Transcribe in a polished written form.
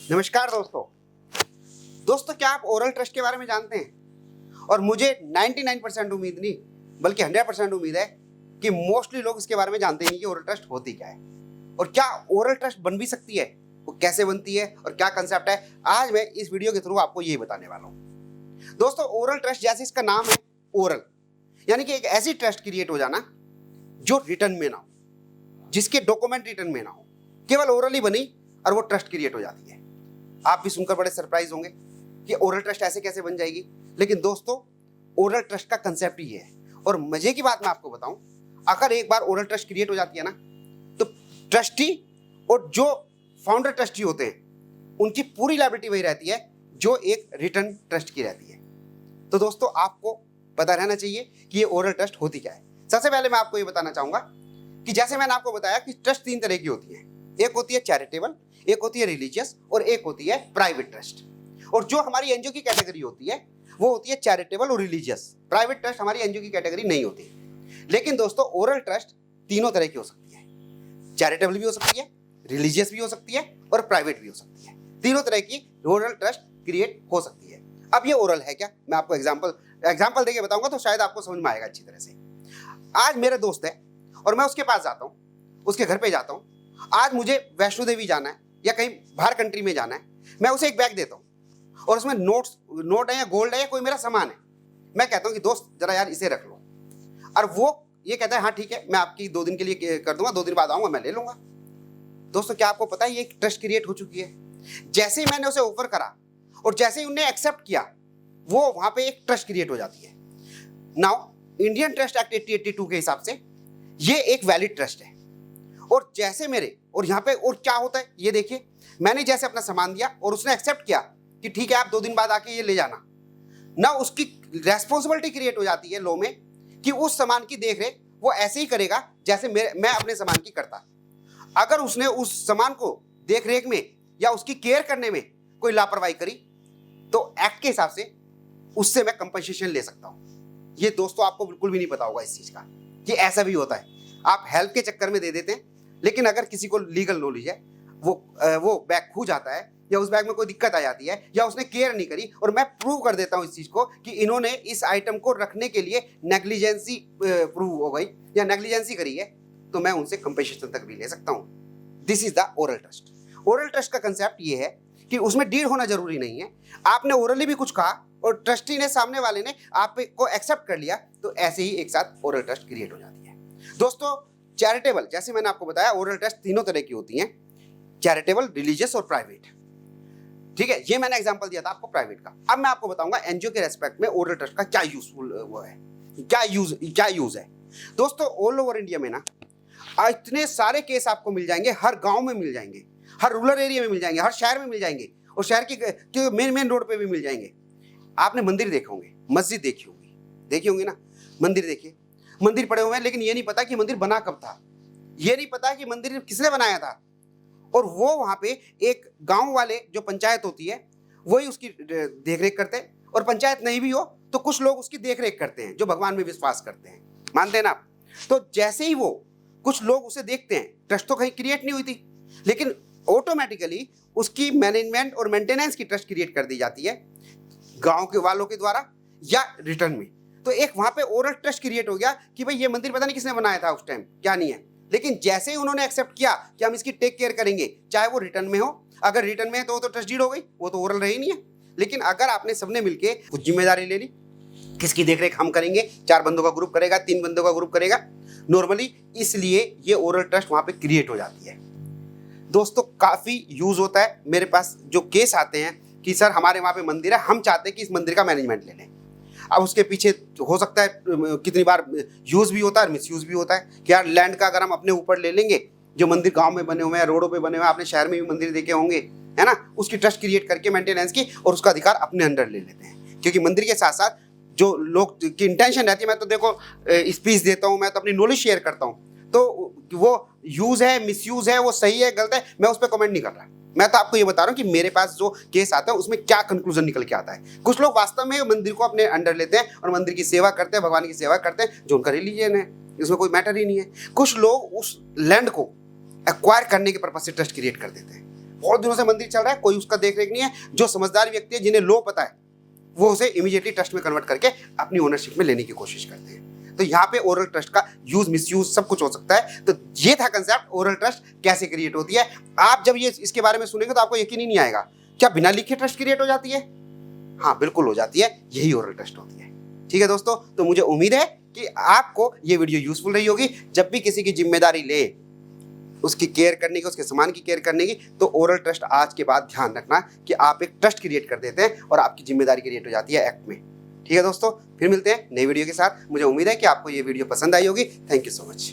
नमस्कार दोस्तों, क्या आप ओरल ट्रस्ट के बारे में जानते हैं? और मुझे 99% उम्मीद नहीं बल्कि 100% उम्मीद है कि मोस्टली लोग इसके बारे में जानते नहीं कि ओरल ट्रस्ट होती क्या है और क्या ओरल ट्रस्ट बन भी सकती है, वो कैसे बनती है और क्या कंसेप्ट है। आज मैं इस वीडियो के थ्रू आपको ये बताने वाला हूँ। दोस्तों, ओरल ट्रस्ट जैसे इसका नाम है ओरल, यानी कि एक ऐसी ट्रस्ट क्रिएट हो जाना जो रिटर्न में ना हो, जिसके डॉक्यूमेंट रिटर्न में ना हो, केवल ओरल ही बनी और वो ट्रस्ट क्रिएट हो जाती है। आप भी सुनकर बड़े सरप्राइज होंगे कि ओरल ट्रस्ट ऐसे कैसे बन जाएगी, लेकिन दोस्तों ओरल ट्रस्ट का कंसेप्ट ही है। और मजे की बात मैं आपको बताऊं, अगर एक बार ओरल ट्रस्ट क्रिएट हो जाती है ना, तो ट्रस्टी और जो फाउंडर ट्रस्टी होते हैं उनकी पूरी लायबिलिटी वही रहती है जो एक रिटर्न ट्रस्ट की रहती है। तो दोस्तों, आपको पता रहना चाहिए कि ये ओरल ट्रस्ट होती क्या है। सबसे पहले मैं आपको ये बताना चाहूंगा कि जैसे मैंने आपको बताया कि ट्रस्ट तीन तरह की होती है। एक होती है चैरिटेबल, एक होती है रिलीजियस और एक होती है प्राइवेट ट्रस्ट। और जो हमारी एनजीओ की कैटेगरी होती है वो होती है चैरिटेबल और रिलीजियस। प्राइवेट ट्रस्ट हमारी एनजीओ की कैटेगरी नहीं होती। लेकिन दोस्तों, ओरल ट्रस्ट तीनों तरह की हो सकती है। चैरिटेबल भी हो सकती है, रिलीजियस भी हो सकती है और प्राइवेट भी हो सकती है। तीनों तरह की ओरल ट्रस्ट क्रिएट हो सकती है। अब ये ओरल है क्या, मैं आपको एग्जाम्पल देके बताऊंगा तो शायद आपको समझ में आएगा अच्छी तरह से। आज मेरा दोस्त है और मैं उसके पास जाता हूँ, उसके घर पे जाता हूँ। आज मुझे वैष्णो देवी जाना है या कहीं बाहर कंट्री में जाना है, मैं उसे एक बैग देता हूँ और उसमें नोट है या गोल्ड है या कोई मेरा सामान है। मैं कहता हूँ कि दोस्त जरा यार इसे रख लो, और वो ये कहता है हाँ ठीक है, मैं आपकी 2 दिन के लिए कर दूंगा, 2 दिन बाद आऊंगा, मैं ले लूंगा। दोस्तों, क्या आपको पता है ये एक ट्रस्ट क्रिएट हो चुकी है। जैसे ही मैंने उसे ऑफर करा और जैसे ही उन्हें एक्सेप्ट किया, वो वहां पे एक ट्रस्ट क्रिएट हो जाती है। नाउ इंडियन ट्रस्ट एक्ट 1882 के हिसाब से ये एक वैलिड ट्रस्ट है। और जैसे मेरे और यहाँ पे और क्या होता है ये देखिए, मैंने जैसे अपना सामान दिया और उसने एक्सेप्ट किया कि ठीक है आप 2 दिन बाद आके ये ले जाना, ना उसकी रेस्पॉन्सिबिलिटी क्रिएट हो जाती है लॉ में कि उस सामान की देखरेख वो ऐसे ही करेगा जैसे मैं अपने सामान की करता। अगर उसने उस सामान को देखरेख में या उसकी केयर करने में कोई लापरवाही करी तो एक्ट के हिसाब से उससे मैं कंपनसेशन ले सकता हूँ। ये दोस्तों आपको बिल्कुल भी नहीं पता होगा इस चीज का कि ऐसा भी होता है। आप हेल्प के चक्कर में दे देते हैं, लेकिन अगर किसी को लीगल नॉलेज है, वो बैग खो जाता है या उस बैग में कोई दिक्कत आ जाती है या उसने केयर नहीं करी और मैं प्रूव कर देता हूं इस चीज को कि इन्होंने इस आइटम को रखने के लिए नेग्लिजेंसी प्रूव हो गई या नेग्लिजेंसी करी है, तो मैं उनसे कंपनसेशन तक भी ले सकता हूं। This is the oral trust. Oral trust का कंसेप्ट ये है कि उसमें डीड होना जरूरी नहीं है। आपने ओरली भी कुछ कहा और ट्रस्टी ने, सामने वाले ने आपको एक्सेप्ट कर लिया, तो ऐसे ही एक साथ ओरल ट्रस्ट क्रिएट हो जाती है। दोस्तों, चैरिटेबल, जैसे मैंने आपको बताया ओरल ट्रस्ट तीनों तरह की होती हैं, चैरिटेबल, रिलीजियस और प्राइवेट। ठीक है, ये मैंने एग्जांपल दिया था आपको प्राइवेट का। अब मैं आपको बताऊंगा एनजीओ के रेस्पेक्ट में ओरल ट्रस्ट का क्या यूजफुल वो है, क्या यूज है। दोस्तों, ऑल ओवर इंडिया में ना इतने सारे केस आपको मिल जाएंगे, हर गांव में मिल जाएंगे, हर रूरल एरिया में मिल जाएंगे, हर शहर में मिल जाएंगे और शहर की मेन रोड पे भी मिल जाएंगे। आपने मंदिर देखे होंगे, मस्जिद देखी होंगी ना। मंदिर देखिए, मंदिर पड़े हुए हैं, लेकिन ये नहीं पता कि मंदिर बना कब था, ये नहीं पता कि मंदिर किसने बनाया था। और वो वहां पे एक गांव वाले जो पंचायत होती है वही उसकी देखरेख करते हैं, और पंचायत नहीं भी हो तो कुछ लोग उसकी देखरेख करते हैं जो भगवान में विश्वास करते हैं, मानते हैं ना आप। तो जैसे ही वो कुछ लोग उसे देखते हैं, ट्रस्ट तो कहीं क्रिएट नहीं हुई थी, लेकिन ऑटोमेटिकली उसकी मैनेजमेंट और मेंटेनेंस की ट्रस्ट क्रिएट कर दी जाती है गांव के वालों के द्वारा या रिटर्न में। तो एक वहां पे ओरल ट्रस्ट क्रिएट हो गया कि भाई ये मंदिर पता नहीं किसने बनाया था उस टाइम, क्या नहीं है। लेकिन जैसे ही उन्होंने एक्सेप्ट किया कि हम इसकी टेक केयर करेंगे, चाहे वो रिटर्न में हो, अगर रिटर्न में है तो वो तो ट्रस्ट डीड हो गई, वो तो ओरल रही नहीं है। लेकिन अगर आपने सबने मिलके कुछ जिम्मेदारी ले ली, किसकी देखरेख हम करेंगे, 4 बंदों का ग्रुप करेगा, 3 बंदों का ग्रुप करेगा नॉर्मली, इसलिए ये ओरल ट्रस्ट वहां पे क्रिएट हो जाती है। दोस्तों, काफी यूज होता है। मेरे पास जो केस आते हैं कि सर हमारे वहाँ पे मंदिर है, हम चाहते हैं कि इस मंदिर का मैनेजमेंट ले लें। अब उसके पीछे हो सकता है कितनी बार यूज भी होता है और मिसयूज भी होता है कि यार लैंड का अगर हम अपने ऊपर ले लेंगे, जो मंदिर गांव में बने हुए हैं, रोडों पे बने हुए हैं, आपने शहर में भी मंदिर देखे होंगे, है ना, उसकी ट्रस्ट क्रिएट करके मेंटेनेंस की और उसका अधिकार अपने अंडर ले लेते हैं। क्योंकि मंदिर के साथ साथ जो लोग की इंटेंशन रहती है, मैं तो देखो स्पीच देता हूँ, मैं तो अपनी नॉलेज शेयर करता हूँ, तो वो यूज है, मिसयूज है, वो सही है, गलत है, मैं उस पर कमेंट नहीं कर रहा। मैं तो आपको ये बता रहा हूँ कि मेरे पास जो केस आता है उसमें क्या कंक्लूजन निकल के आता है। कुछ लोग वास्तव में मंदिर को अपने अंडर लेते हैं और मंदिर की सेवा करते हैं, भगवान की सेवा करते हैं, जो उनका रिलीजन है, इसमें कोई मैटर ही नहीं है। कुछ लोग उस लैंड को एक्वायर करने के पर्पज से ट्रस्ट क्रिएट कर देते हैं। बहुत दिनों से मंदिर चल रहा है, कोई उसका देख रेख नहीं है, जो समझदार व्यक्ति है, जिन्हें लो पता है, वो उसे इमीडिएटली ट्रस्ट में कन्वर्ट करके अपनी ओनरशिप में लेने की कोशिश करते हैं। तो यहाँ पे ओरल ट्रस्ट का यूज मिसयूज सब कुछ हो सकता है। तो ये था कंसेप्ट, ओरल ट्रस्ट कैसे क्रिएट होती है। आप जब ये इसके बारे में सुनेंगे तो आपको यकीन ही नहीं आएगा, क्या बिना लिखे ट्रस्ट क्रिएट हो जाती है? हाँ बिल्कुल हो जाती है, यही ओरल ट्रस्ट होती है। ठीक है दोस्तों, तो मुझे उम्मीद है कि आपको ये वीडियो यूजफुल रही होगी। जब भी किसी की जिम्मेदारी ले, उसकी केयर करने की, उसके सामान की केयर करने की, तो ओरल ट्रस्ट आज के बाद ध्यान रखना कि आप एक ट्रस्ट क्रिएट कर देते हैं और आपकी जिम्मेदारी क्रिएट हो जाती है एक्ट में। ठीक है दोस्तों, फिर मिलते हैं नई वीडियो के साथ। मुझे उम्मीद है कि आपको ये वीडियो पसंद आई होगी। Thank you so much.